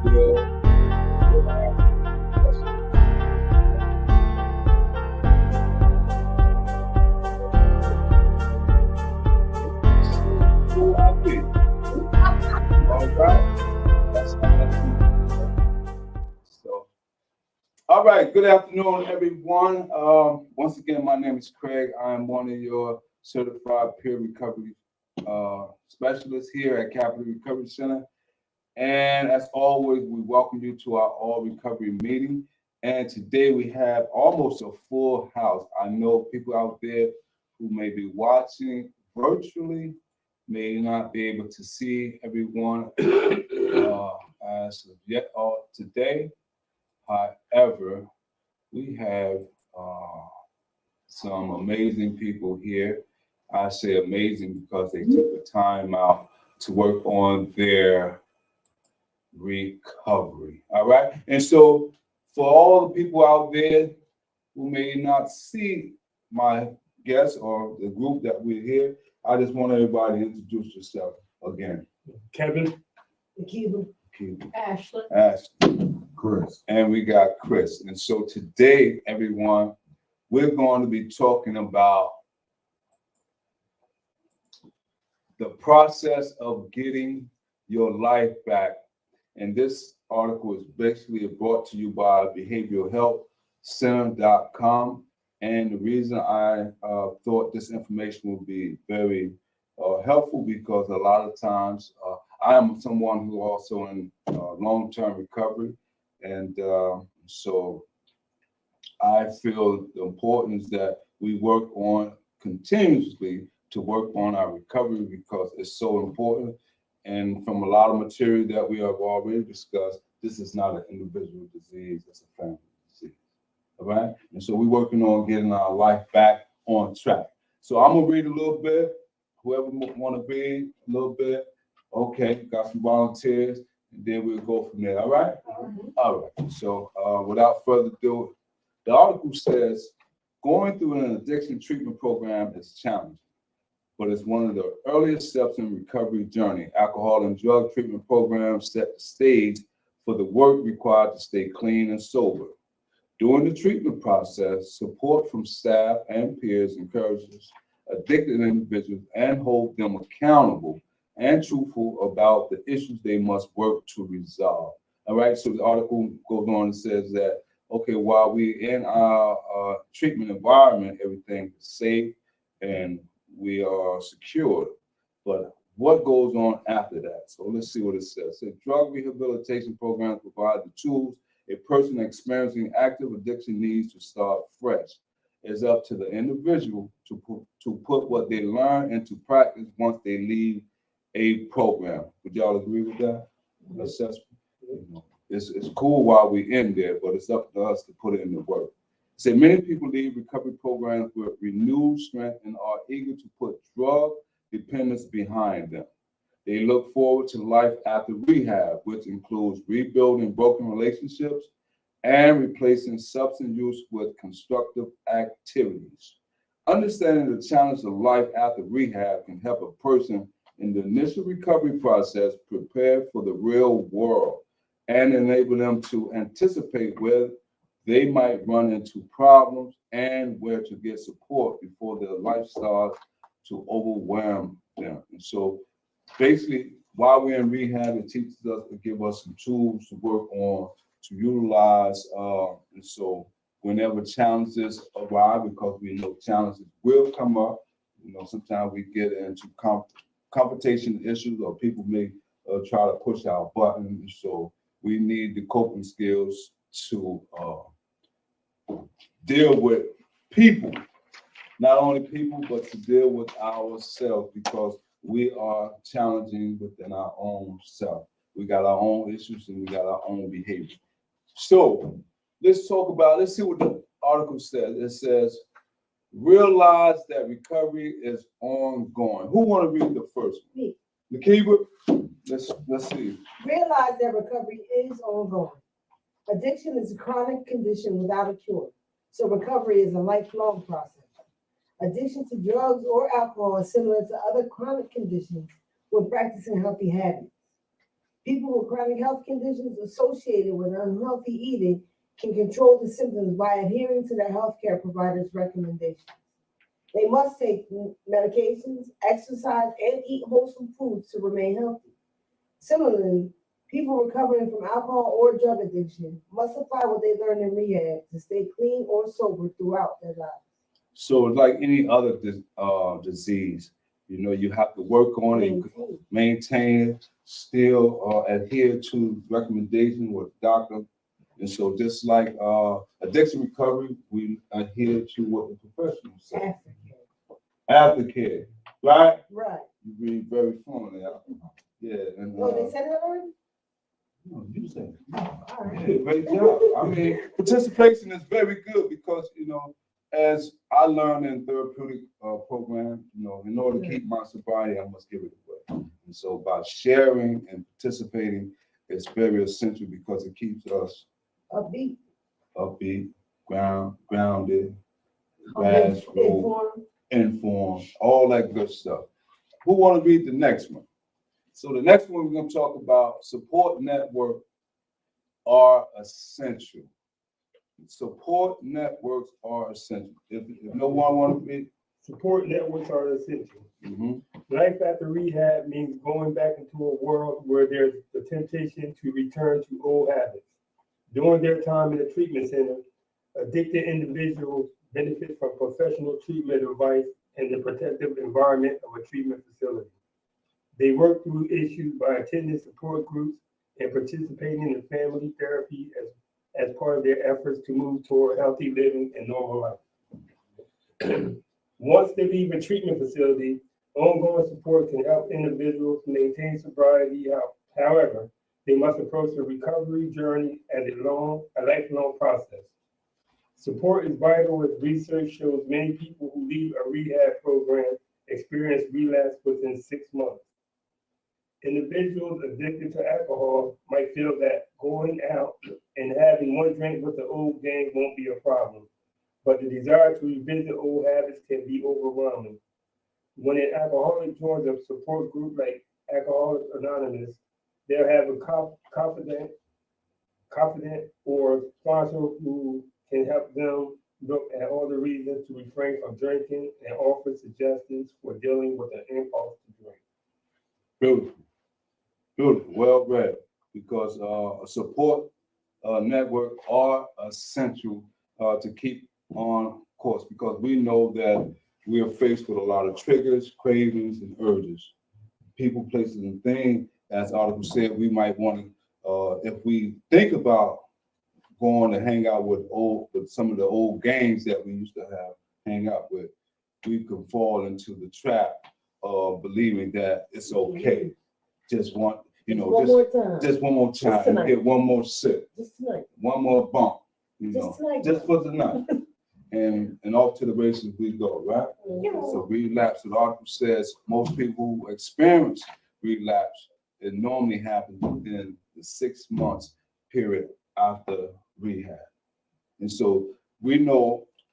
deal with our who I be. All right, that's how I do. So, all right. Good afternoon, everyone. Once again, my name is Craig. I am one of your certified peer recovery specialists here at Capital Recovery Center. And as always, we welcome you to our all recovery meeting. And today we have almost a full house. I know people out there who may be watching virtually may not be able to see everyone as of yet today. However, we have some amazing people here. I say amazing because they took the time out to work on their recovery. All right. And so, for all the people out there who may not see my guests or the group that we're here, I just want everybody to introduce yourself again. Kevin. Akiva. Ashley. Chris. And we got Chris. And so today, everyone, we're going to be talking about the process of getting your life back. And this article is basically brought to you by behavioralhealthcenter.com. And the reason I thought this information would be very helpful because a lot of times I am someone who also in long-term recovery. And so I feel the importance that we work on continuously to work on our recovery because it's so important. And from a lot of material that we have already discussed, this is not an individual disease, it's a family disease. All right? And so we're working on getting our life back on track. So I'm gonna read a little bit. Whoever wanna read a little bit, okay, got some volunteers, and then we'll go from there. All right? All right. So without further ado, the article says, going through an addiction treatment program is challenging, but it's one of the earliest steps in recovery journey. Alcohol and drug treatment programs set the stage for the work required to stay clean and sober. During the treatment process, support from staff and peers encourages addicted individuals and hold them accountable and truthful about the issues they must work to resolve. All right, so the article goes on and says that, okay, while we're in our treatment environment, everything is safe and we are secured. But what goes on after that? So let's see what it says. So drug rehabilitation programs provide the tools a person experiencing active addiction needs to start fresh. It's up to the individual to put what they learn into practice once they leave a program. Would y'all agree with that assessment? It's cool while we're in there, but it's up to us to put it in the work. Say many people leave recovery programs with renewed strength and are eager to put drug dependence behind them. They look forward to life after rehab, which includes rebuilding broken relationships and replacing substance use with constructive activities. Understanding the challenge of life after rehab can help a person in the initial recovery process prepare for the real world and enable them to anticipate where they might run into problems and where to get support before their life starts to overwhelm them. And so basically, while we're in rehab, it teaches us to give us some tools to work on, to utilize. And so whenever challenges arrive, because we know challenges will come up, sometimes we get into confrontation issues or people may try to push our button. So we need the coping skills to deal with people, not only people, but to deal with ourselves because we are challenging within our own self. We got our own issues and we got our own behavior. So let's see what the article says. It says, realize that recovery is ongoing. Who want to read the first one? Me. Nakiba, let's see. Realize that recovery is ongoing. Addiction is a chronic condition without a cure, so recovery is a lifelong process. Addiction to drugs or alcohol is similar to other chronic conditions when practicing healthy habits. People with chronic health conditions associated with unhealthy eating can control the symptoms by adhering to their healthcare provider's recommendations. They must take medications, exercise, and eat wholesome foods to remain healthy. Similarly, people recovering from alcohol or drug addiction must apply what they learned in rehab to stay clean or sober throughout their lives. So like any other disease, you have to work on it, maintain it, still adhere to recommendations with the doctor. And so just like addiction recovery, we adhere to what the professionals say. Aftercare, right? Right. You read very fluently. Yeah. And, Oh, they said it already? No, you said it. All right. Yeah, great job. I mean, participation is very good because, as I learned in therapeutic program, in order to keep my sobriety, I must give it away. And so by sharing and participating, it's very essential because it keeps us Upbeat. grounded, informed, all that good stuff. Who want to read the next one? So the next one we're going to talk about support network are essential. Support networks are essential. If no one wants to read. Support networks are essential. Mm-hmm. Life after rehab means going back into a world where there's the temptation to return to old habits. During their time in the treatment center, addicted individuals benefit from professional treatment advice and the protective environment of a treatment facility. They work through issues by attending support groups and participating in family therapy as part of their efforts to move toward healthy living and normal life. Once they leave a treatment facility, ongoing support can help individuals maintain sobriety. However, they must approach the recovery journey as a lifelong process. Support is vital as research shows many people who leave a rehab program experience relapse within 6 months. Individuals addicted to alcohol might feel that going out and having one drink with the old gang won't be a problem, but the desire to revisit old habits can be overwhelming. When an alcoholic joins a support group like Alcoholics Anonymous, they'll have a confident or sponsor who can help them look at all the reasons to refrain from drinking and offer suggestions for dealing with an impulse to drink. Beautiful, well read. Because a support network are essential to keep on course. Because we know that we are faced with a lot of triggers, cravings, and urges. People, places, and things. As Article said, we might want to, if we think about going to hang out with some of the old gangs that we used to hang out with, we could fall into the trap of believing that it's okay. Just one more time, just and get one more sip, just tonight, one more bump, just for the night. And off to the races we go, right? So relapse, the article says most people who experience relapse, it normally happens within the 6 months period after rehab. And so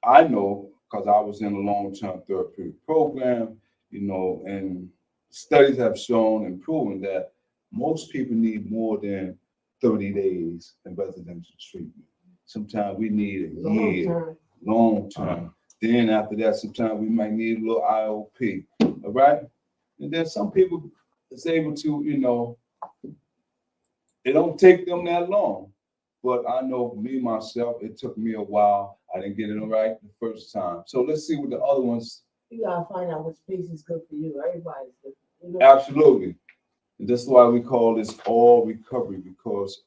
I know, because I was in a long-term therapeutic program, and studies have shown and proven that most people need more than 30 days in residential treatment. Sometimes we need a year, long term. Then after that, sometimes we might need a little IOP, all right? And then some people is able to, it don't take them that long. But I know me, myself, it took me a while. I didn't get it right the first time. So let's see what the other ones. You gotta find out which piece is good for you. Everybody's good. Absolutely. And that's why we call this all recovery, because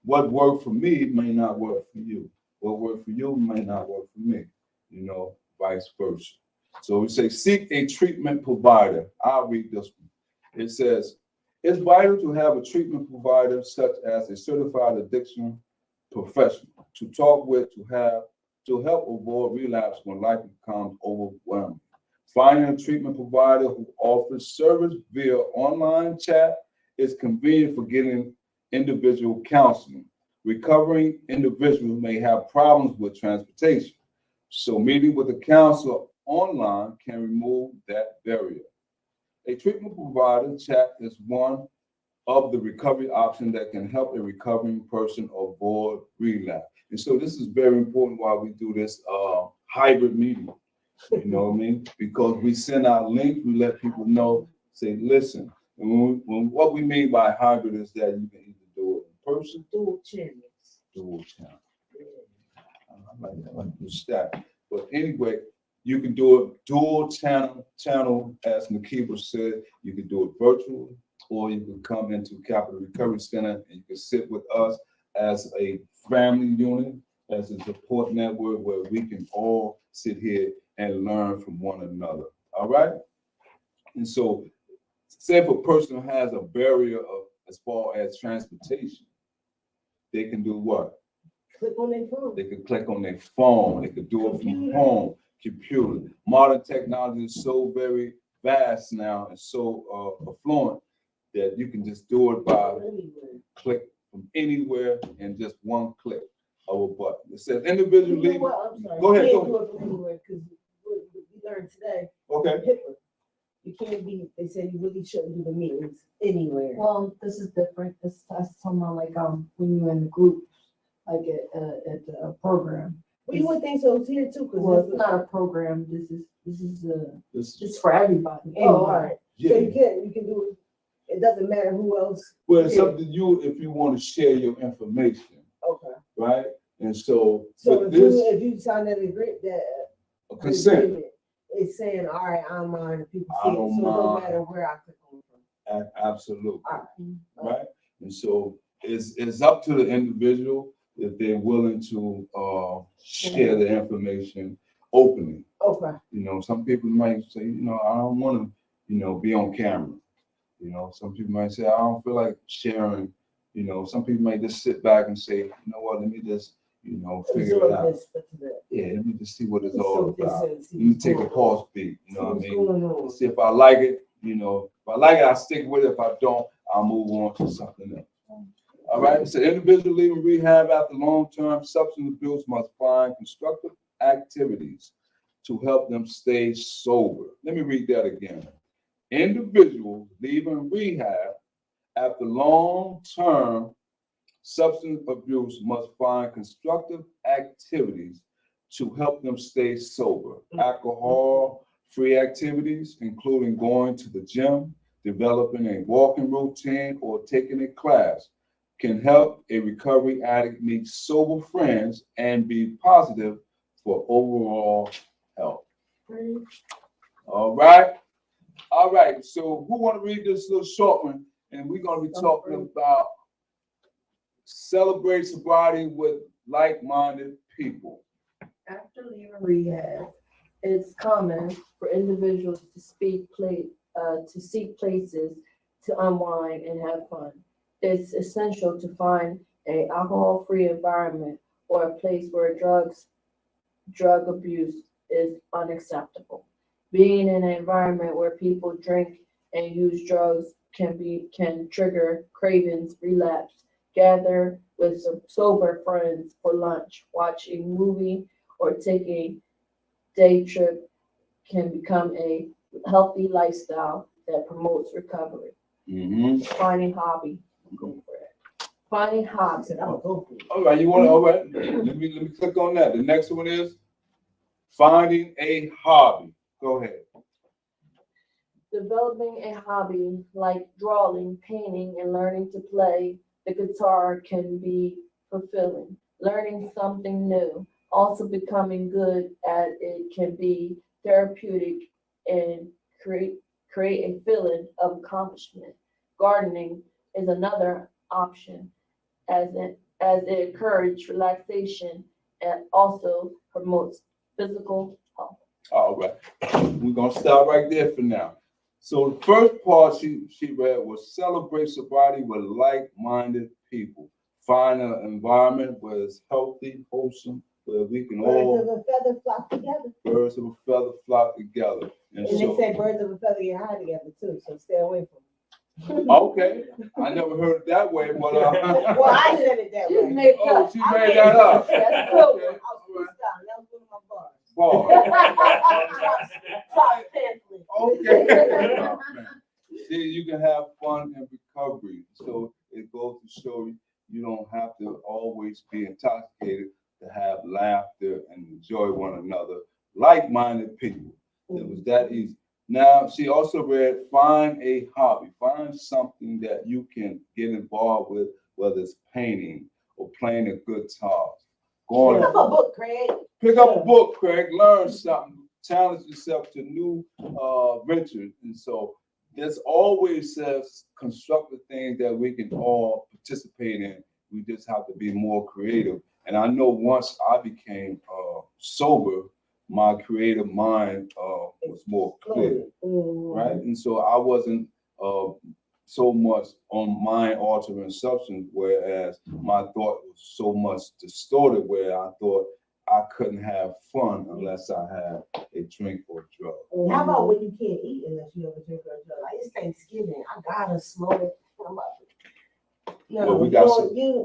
what worked for me may not work for you. What worked for you may not work for me, vice versa. So we say, seek a treatment provider. I'll read this one. It says, it's vital to have a treatment provider such as a certified addiction professional to talk with, to help avoid relapse when life becomes overwhelming. Finding a treatment provider who offers service via online chat is convenient for getting individual counseling. Recovering individuals may have problems with transportation, so meeting with a counselor online can remove that barrier. A treatment provider chat is one of the recovery option that can help a recovering person avoid relapse. And so this is very important why we do this hybrid meeting. You know what I mean? Because we send out links, we let people know, say, listen. And what we mean by hybrid is that you can either do it in person, Dual channels. dual channel. I like the stack. But anyway, you can do it dual channel, as Nakiba said, you can do it virtually, or you can come into Capital Recovery Center and you can sit with us as a family unit, as a support network where we can all sit here and learn from one another. All right? And so, say if a person has a barrier of as far as transportation, they can do what? Click on their phone. They could click on their phone. They could do it from home, computer. Modern technology is so very vast now and so affluent that you can just do it by click from anywhere and just one click of a button. It says individual You know leave. what? I'm sorry. Go ahead, You go can't do it from anywhere because we learned today. Okay. HIPAA. You can't be, they said you really shouldn't do the meetings anywhere. Well, this is different. This is someone like, when you're in a group, like at a program. Well, you would think so here too, Well, it's because. not a program. This is This- it's for everybody. Oh, all right. So Yeah. you can do it. It doesn't matter who else. Well, it's Yeah. up to you if you want to share your information, Okay. right? And so So with if this you sign that agreement, consent, agreement, it's saying, all right, I don't mind if people I see it, don't so it don't mind. matter where I click on from. absolutely. All right. Right? And so it's up to the individual if they're willing to share the information openly. Okay. You know, some people might say, you know, I don't want to, be on camera. You know, some people might say, I don't feel like sharing. You know, some people might just sit back and say, you know what, let me just, figure it Absorb out. this, but that. Yeah, let me just see what it's So all this about. is- Let me take a pause beat, you know what I See mean? what's going on. See if I like it, if I like it, I stick with it. If I don't, I'll move on to something else. All right, so individual leaving rehab after long-term substance abuse must find constructive activities to help them stay sober. Let me read that again. Individuals leaving rehab after long-term substance abuse must find constructive activities to help them stay sober. Alcohol-free activities, including going to the gym, developing a walking routine, or taking a class, can help a recovery addict meet sober friends and be positive for overall health. All right. So who want to read this little short one? And we're going to be talking about celebrate sobriety with like-minded people. After leaving rehab, it's common for individuals to seek places to unwind and have fun. It's essential to find an alcohol-free environment or a place where drug abuse is unacceptable. Being in an environment where people drink and use drugs can trigger cravings, relapse. Gather with some sober friends for lunch, watch a movie, or take a day trip can become a healthy lifestyle that promotes recovery. Mm-hmm. Finding hobby. I'm going for it. Finding hobby. All right, all right. Let me click on that. The next one is finding a hobby. Go ahead. Developing a hobby like drawing, painting, and learning to play the guitar can be fulfilling. Learning something new, also becoming good at it, can be therapeutic and create a feeling of accomplishment. Gardening is another option as it encourages relaxation and also promotes physical health. All right. We're going to stop right there for now. So the first part she read was celebrate sobriety with like-minded people. Find an environment where it's healthy, wholesome, where we can Birds all, of a feather flock together. birds of a feather flock together. And And they so, say birds of a feather get high together too, so stay away from them. okay, I never heard it that way, but Well, I said it that Just way. make oh, up. she made that up. That's good. Okay, I was freestyling. That was one of my bars. Bars. Drop pamphlet. Okay. See, you can have fun in recovery. story. You don't have to always be intoxicated to have laughter and enjoy one another. Like-minded people. It was that easy. Now, she also read, find a hobby, find something that you can get involved with, whether it's painting or playing a guitar. Going Pick up a book, Craig. Pick up a book, Craig, learn something, challenge yourself to new ventures. And so there's always constructive things that we can all participate in. We just have to be more creative. And I know once I became sober, my creative mind was more clear, right? And so I wasn't so much on mind altering substance, whereas my thought was so much distorted, where I thought I couldn't have fun unless I had a drink or a drug. How about when you can't eat unless you have a drink or a drug? Like, it's Thanksgiving, I gotta smoke. I'm about to- No, Well, we got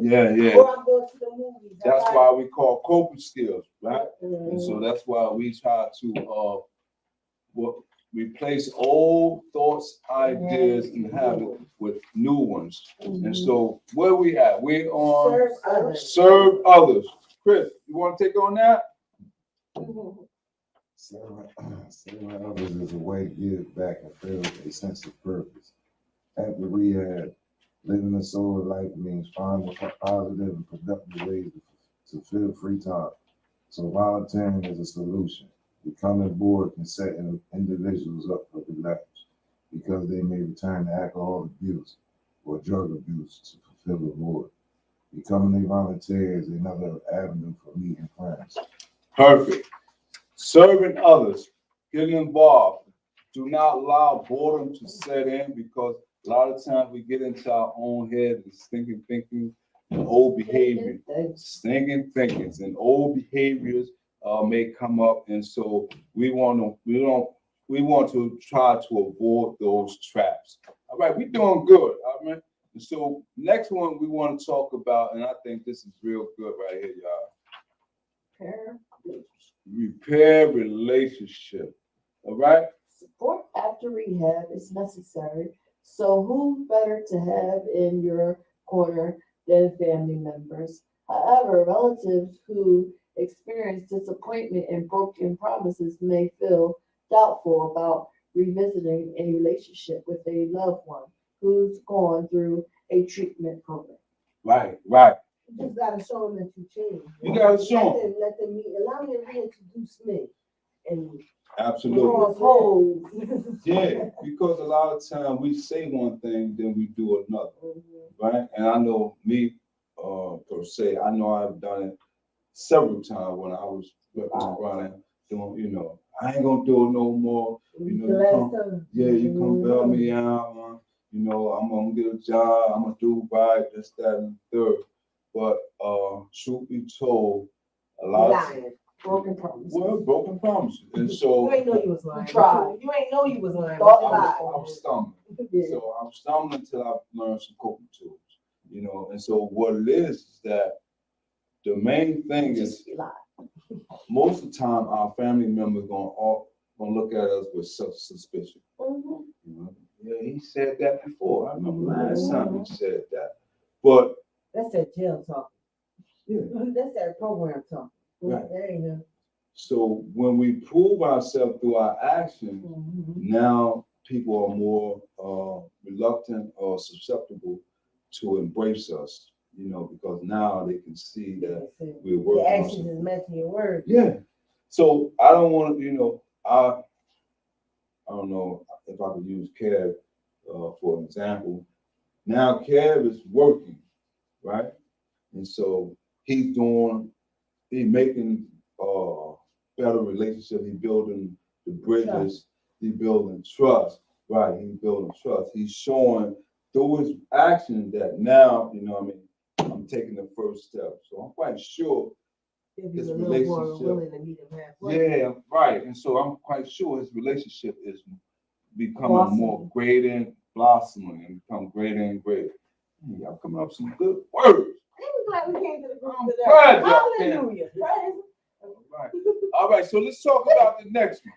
Yeah. Or I'm going to the movies. That's why we call coping skills, right? And so that's why we try to replace old thoughts, ideas, and habits with new ones. And so where we at? We're on serve others. Chris, you want to take on that? Serving others is a way to give back and feel a sense of purpose. After rehab, living a sober life means finding positive and productive ways to fill free time. So volunteering is a solution. Becoming bored can set individuals up for relapse because they may return to alcohol abuse or drug abuse to fulfill the void. Becoming a volunteer is another avenue for meeting friends. Perfect. Serving others, getting involved. Do not allow boredom to set in, because a lot of times we get into our own head and stinking thinking and old behavior, stinking thinkings and old behaviors may come up, and so we want to try to avoid those traps. All right, we're doing good. All right. And so next one we want to talk about, and I think this is real good right here, y'all. Repair relationship. All right. Support after rehab is necessary, so who better to have in your corner than family members? However, relatives who experience disappointment and broken promises may feel doubtful about revisiting a relationship with a loved one who's gone through a treatment program. Right. You just gotta show them that you changed. You gotta show them. Let them meet, allow me to reintroduce me. And Absolutely. cross holes. Yeah, because a lot of time we say one thing, then we do another, right? And I know me, per se, I know I've done it several times when I was running, doing, I ain't gonna do it no more. You come bail me out, I'm gonna get a job, I'm gonna do right, this, that, and the third. But truth be told, a lot of Broken promises. broken promises. And so You ain't know you was lying. Tried. You ain't know you was lying. I but you lied. was stumbling. So I'm stumbling until I've learned some coping tools, and so what it is that the main thing is most of the time our family members gonna look at us with suspicion. Yeah, he said that before. I remember last time he said that. But That's that jail talk. yeah. That's that program talk. Right. There you go. So when we prove ourselves through our actions, now people are more reluctant or susceptible to embrace us, because now they can see that we're working The on actions something. is matching your words. Yeah. So I don't want to, I don't know if I could use Kev for an example. Now Kev is working, right? And so he's making better relationship. He's building the bridges. He's building trust, right? He's building trust. He's showing through his action that now, I'm taking the first step. So I'm quite sure If his you're a little more relationship. willing to meet him halfway. Yeah, right. And so I'm quite sure his relationship is becoming Blossoming. more greater and blossoming and become greater and greater. Hey, y'all coming up with some good words. I'm glad we came to the group I'm today. glad y'all came. Hallelujah. Praise All right, so let's talk about the next one.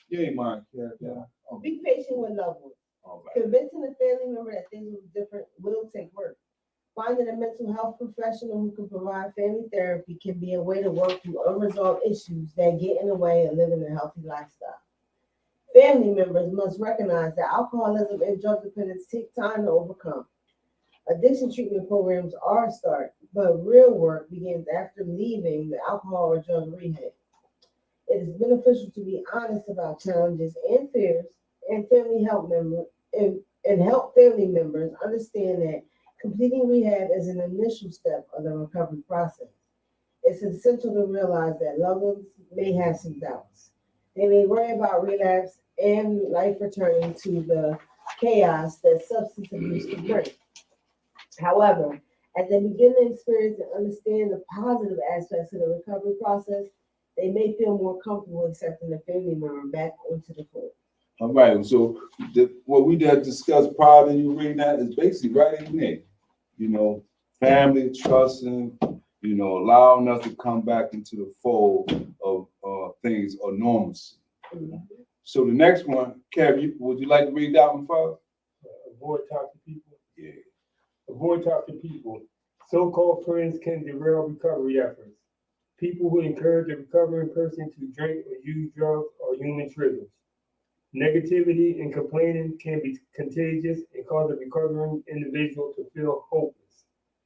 You ain't mind, Kev. Yeah. Oh, Be patient with loved ones. all right. Convincing a family member that things are different will take work. Finding a mental health professional who can provide family therapy can be a way to work through unresolved issues that get in the way of living a healthy lifestyle. Family members must recognize that alcoholism and drug dependence take time to overcome. Addiction treatment programs are a start, but real work begins after leaving the alcohol or drug rehab. It is beneficial to be honest about challenges and fears, and help family members understand that completing rehab is an initial step of the recovery process. It's essential to realize that loved ones may have some doubts. They may worry about relapse and life returning to the chaos that substance abuse can bring. However, as they begin to experience and understand the positive aspects of the recovery process, they may feel more comfortable accepting the family member back onto the fold. All right, so what we just discussed prior to you reading that is basically right in there. You know, family, trusting, you know, allowing us to come back into the fold of things or normalcy. So the next one, Kev, would you like to read that one first? Avoid toxic people. Yeah. Avoid toxic people. So-called friends can derail recovery efforts. People who encourage a recovering person to drink or use drugs are human triggers. Negativity and complaining can be contagious and cause a recovering individual to feel hopeless.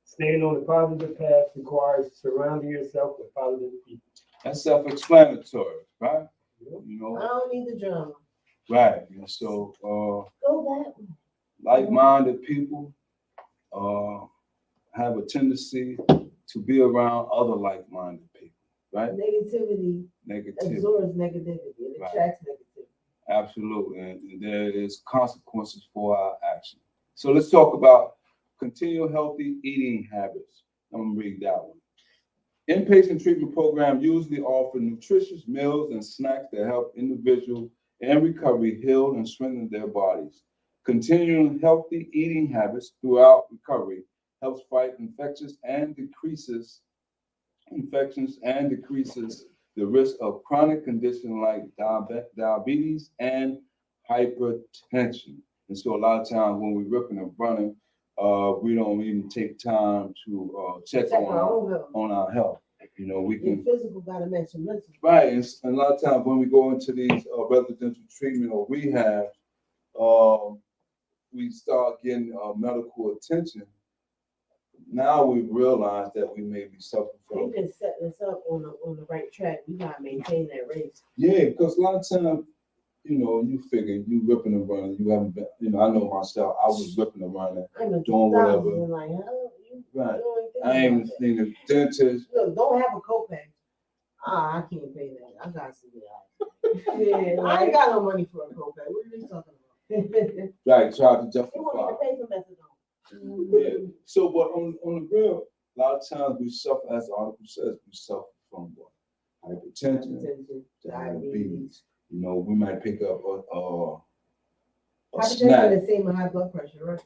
Staying on the positive path requires surrounding yourself with positive people. That's self-explanatory, right? You know, I don't need the drama. right. And so Go that way. like-minded people have a tendency to be around other like-minded people, right? Negativity Negativity. absorbs negativity. It Right. attracts negativity. Absolutely, and there is consequences for our action. So let's talk about continual healthy eating habits. I'm gonna read that one. Inpatient treatment programs usually offer nutritious meals and snacks that help individuals in recovery heal and strengthen their bodies. Continuing healthy eating habits throughout recovery helps fight infections and decreases the risk of chronic conditions like diabetes and hypertension. And so a lot of times when we're ripping and running, we don't even take time to check Check our own health. on our health. You know, we Your can, physical gotta match your mental. right, and a lot of times when we go into these residential treatment or rehab, we start getting medical attention. Now we've realized that we may be suffering from. They've been setting us up on the right track. We gotta maintain that race. Yeah, because a lot of times, you know, you figure you ripping and running, you haven't been, you know, I know myself, I was ripping and running, I'm in doing whatever. 2000 and like, how you Right. doing anything I ain't about that? seen the dentist, Look, don't have a copay. I can't pay that. I got some. Yeah, I ain't got no money for a copay. What are you talking about? right, try to They justify. want me to pay for methadone. Yeah, so, but on the real, a lot of times we suffer, as the article says, we suffer from what? Hypertension, Hypertension, diabetes. You know, we might pick up a Hypertension snack. is the same with high blood pressure, right?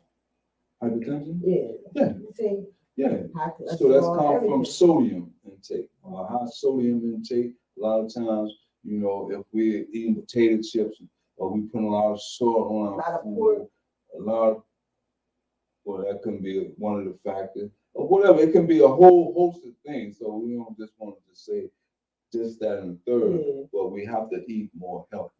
Hypertension? Yeah. Yeah. The same. Yeah. High So that's cholesterol, come from everything. sodium intake. High sodium intake, a lot of times, you know, if we're eating potato chips or we put a lot of salt on A lot our of pork. food, well, that can be one of the factors. Or whatever, it can be a whole host of things. So we don't just want to say this, that, and the third, Yeah. but we have to eat more healthy.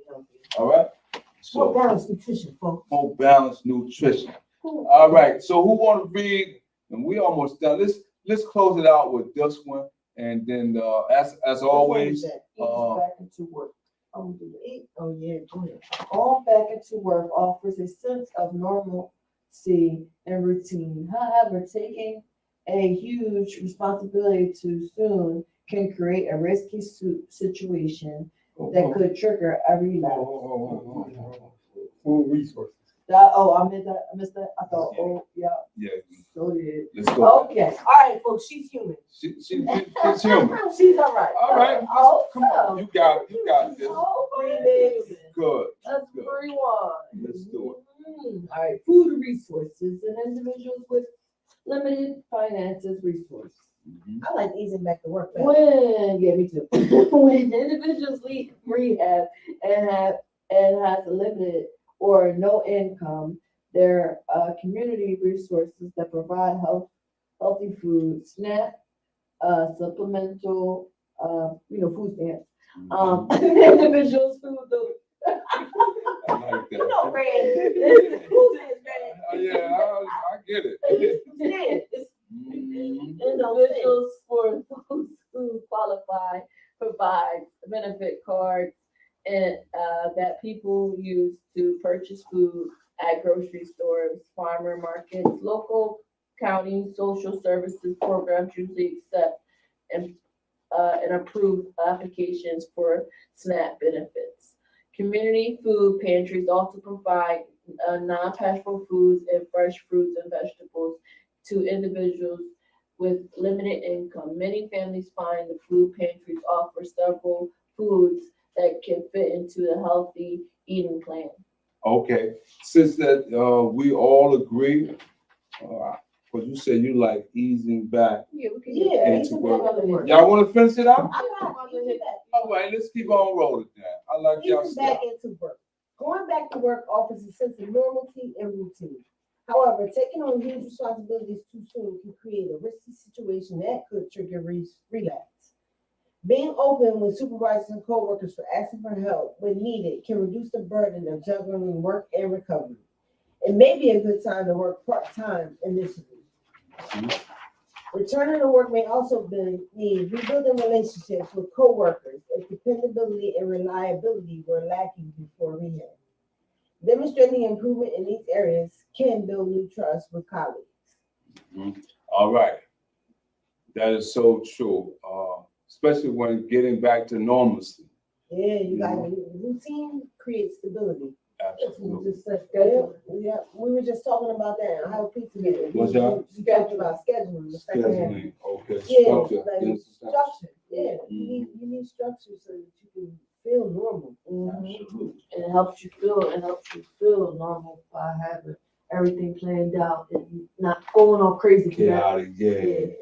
Healthy. All right? More So balanced nutrition, folks. more balanced nutrition. All right, so who want to read? And we almost done. Let's close it out with this one, and then as always, What is that? Ease back into work. Oh, do they eat? Oh, yeah, go ahead. All back into work offers a sense of normalcy and routine. However, taking a huge responsibility too soon can create a risky situation that could trigger a relapse. Food resources. I missed that. I thought, yeah, yeah, so did. let's go. Okay. All right, folks, she's human. She's human. She's all right. All right, Oh, come on, you got it. You got this. Oh, Good. that's Good. pretty one. Let's do All right, food resources and individuals with limited finances resource. Mhm. I like easing back to work. better. Me too. When individuals leave rehab and has limited or no income, They're community resources that provide healthy food, SNAP, supplemental, food stamps. Individuals food, I like You that. know, Red, who says Red? Yeah, I get it. Yes. Mhm. individuals for those who qualify provide benefit cards and that people use to purchase food at grocery stores, farmer markets, local county social services programs usually accept and approve applications for SNAP benefits. Community food pantries also provide non-perishable foods and fresh fruits and vegetables to individuals with limited income. Many families find the food pantries offer several foods that can fit into the healthy eating plan. Okay, since that, we all agree, cause you said you like easing back. Yeah, we can Yeah, And it's to a work. better word. Y'all wanna finish it out? I got it. All right, let's keep on rolling then. I like y'all Easing back stuff. into work. Going back to work offers a sense of normalcy and routine. However, taking on huge responsibilities too soon can create a risky situation that could trigger relapse. Being open with supervisors and coworkers for asking for help when needed can reduce the burden of juggling work and recovery. It may be a good time to work part-time initially. Returning to work may also mean rebuilding relationships with coworkers if dependability and reliability were lacking before rehab. Demonstrating improvement in these areas can build new trust with colleagues. All right. That is so true, especially when getting back to normalcy. Yeah, you got routine creates stability. Absolutely. Yeah, we were just talking about that, how pizza get. What's that? We talked about scheduling. The second half. Scheduling, okay, Yeah, structure. like Yes, structure. Yeah, you need structure so that you can feel normal. Absolutely. And it helps you feel normal by having everything planned out and you not going all crazy. Chaotic, yeah.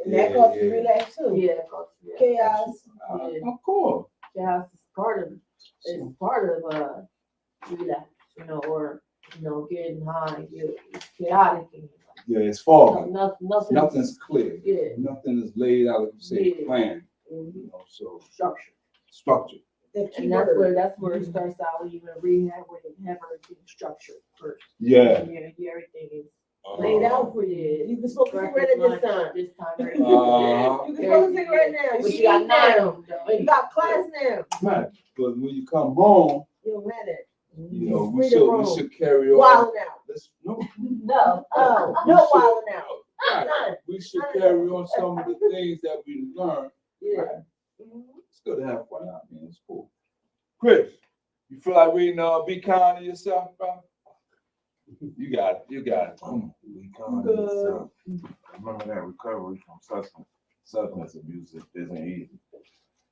And that causes relapse too. Yeah, Chaos. Of course. chaos is part of relapse, or getting high. It's chaotic and Yeah, it's foggy. nothing's clear. yeah. Nothing is laid out, like you say, Yeah. planned, Mhm. so Structure. structure. The key And word. that's where it starts out when you're in rehab, where you have everything structured first. Yeah. Yeah, everything is Laid out for you. You can smoke a cigarette at this time. This time. You can smoke a cigarette now. But You you got eat now. nine. You got class now. Right, but when you come home, You don't have that. you know, Free to we roam. should carry on. Wilding out. Let's, no, No. Oh, We no should- wilding out. right, None. we should carry on some of the things that we learned. Yeah. Right? It's good to have fun out, man, it's cool. Chris, you feel like reading, be kind to yourself, bro? You got it. Come on. Be kind to yourself. Remember that recovery from substance abuse isn't easy.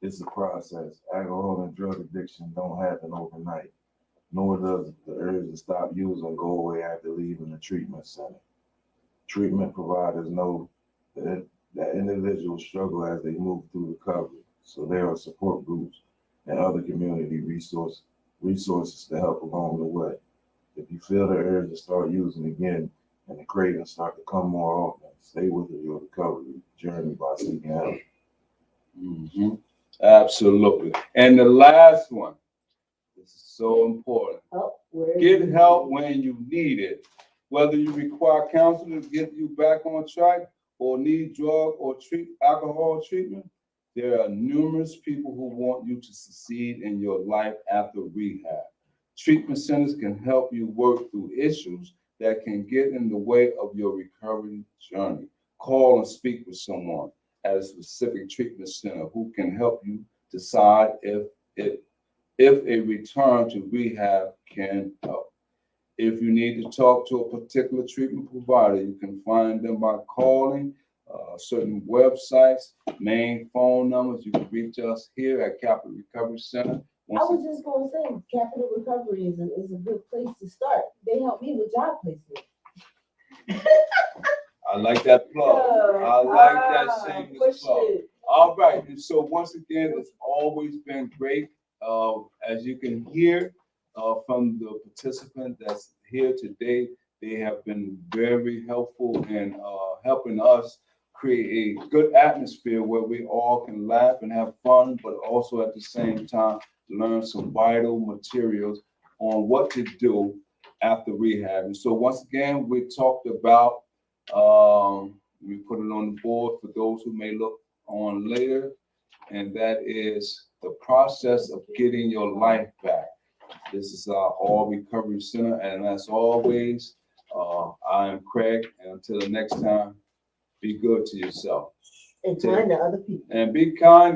It's a process. Alcohol and drug addiction don't happen overnight, nor does the urge to stop using go away after leaving the treatment center. Treatment providers know that individuals struggle as they move through recovery, so there are support groups and other community resources to help along the way. If you feel the urge to start using again and the cravings start to come more often, stay with your recovery journey by seeking help. Mhm. Absolutely. And the last one, this is so important. Get help when you need it. Whether you require counseling to get you back on track or need drug or alcohol treatment, there are numerous people who want you to succeed in your life after rehab. Treatment centers can help you work through issues that can get in the way of your recovery journey. Call and speak with someone at a specific treatment center who can help you decide if a return to rehab can help. If you need to talk to a particular treatment provider, you can find them by calling certain websites, main phone numbers. You can reach us here at Capital Recovery Center. I was just gonna say, Capital Recovery is a good place to start. They help me with job placement. I like that plug. I like that shameless plug. All right, and so once again, it's always been great. As you can hear from the participant that's here today, They have been very helpful in helping us create a good atmosphere where we all can laugh and have fun, but also at the same time learn some vital materials on what to do after rehab. And so once again, we talked about, we put it on the board for those who may look on later, and that is the process of getting your life back. This is our All Recovery Center, and as always, I am Craig, and until the next time, be good to yourself. And kind to other people. And be kind